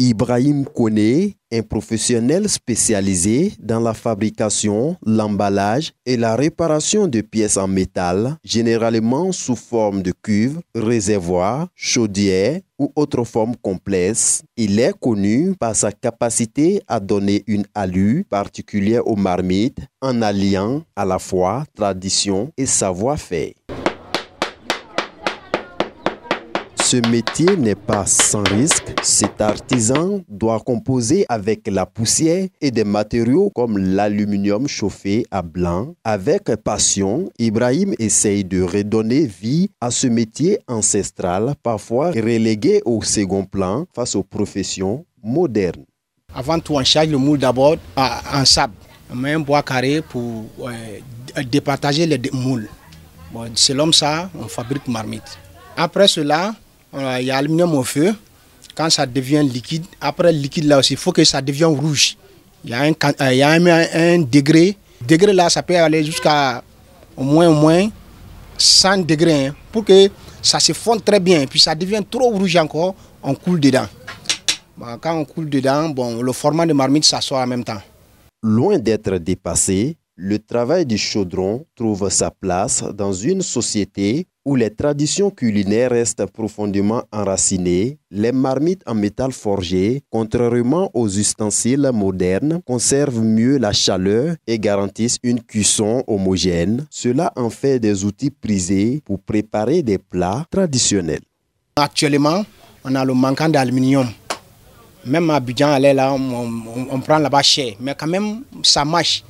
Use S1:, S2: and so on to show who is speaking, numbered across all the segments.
S1: Ibrahim Koné, un professionnel spécialisé dans la fabrication, l'emballage et la réparation de pièces en métal, généralement sous forme de cuves, réservoirs, chaudières ou autres formes complexes. Il est connu par sa capacité à donner une allure particulière aux marmites en alliant à la fois tradition et savoir-faire. Ce métier n'est pas sans risque. Cet artisan doit composer avec la poussière et des matériaux comme l'aluminium chauffé à blanc. Avec passion, Ibrahim essaye de redonner vie à ce métier ancestral, parfois relégué au second plan face aux professions modernes.
S2: Avant tout, on charge le moule d'abord en sable. On met un bois carré pour départager les moules. Bon, selon ça, on fabrique marmite. Après cela, il y a l'aluminium au feu. Quand ça devient liquide, après le liquide là aussi, il faut que ça devienne rouge. Il y a un degré. Degré là, ça peut aller jusqu'à au moins 100 degrés. Hein, pour que ça se fonde très bien. Et puis ça devient trop rouge encore, on coule dedans. Bon, quand on coule dedans, bon, le format de marmite s'assoit en même temps.
S1: Loin d'être dépassé, le travail du chaudron trouve sa place dans une société où les traditions culinaires restent profondément enracinées. Les marmites en métal forgé, contrairement aux ustensiles modernes, conservent mieux la chaleur et garantissent une cuisson homogène. Cela en fait des outils prisés pour préparer des plats traditionnels.
S2: Actuellement, on a le manquant d'aluminium. Même à Abidjan, on prend là-bas cher, mais quand même, ça marche.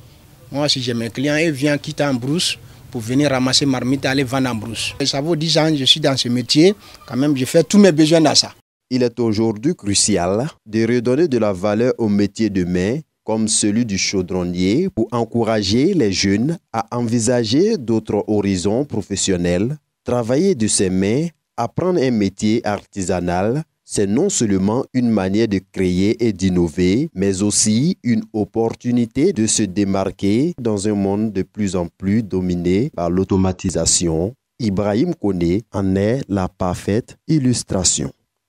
S2: Moi, si j'ai mes clients, ils viennent quitter en brousse pour venir ramasser marmite et aller vendre en brousse. Et ça vaut 10 ans que je suis dans ce métier. Quand même, je fais tous mes besoins dans ça.
S1: Il est aujourd'hui crucial de redonner de la valeur au métier de main, comme celui du chaudronnier, pour encourager les jeunes à envisager d'autres horizons professionnels. Travailler de ses mains, apprendre un métier artisanal, c'est non seulement une manière de créer et d'innover, mais aussi une opportunité de se démarquer dans un monde de plus en plus dominé par l'automatisation. Ibrahim Koné en est la parfaite illustration.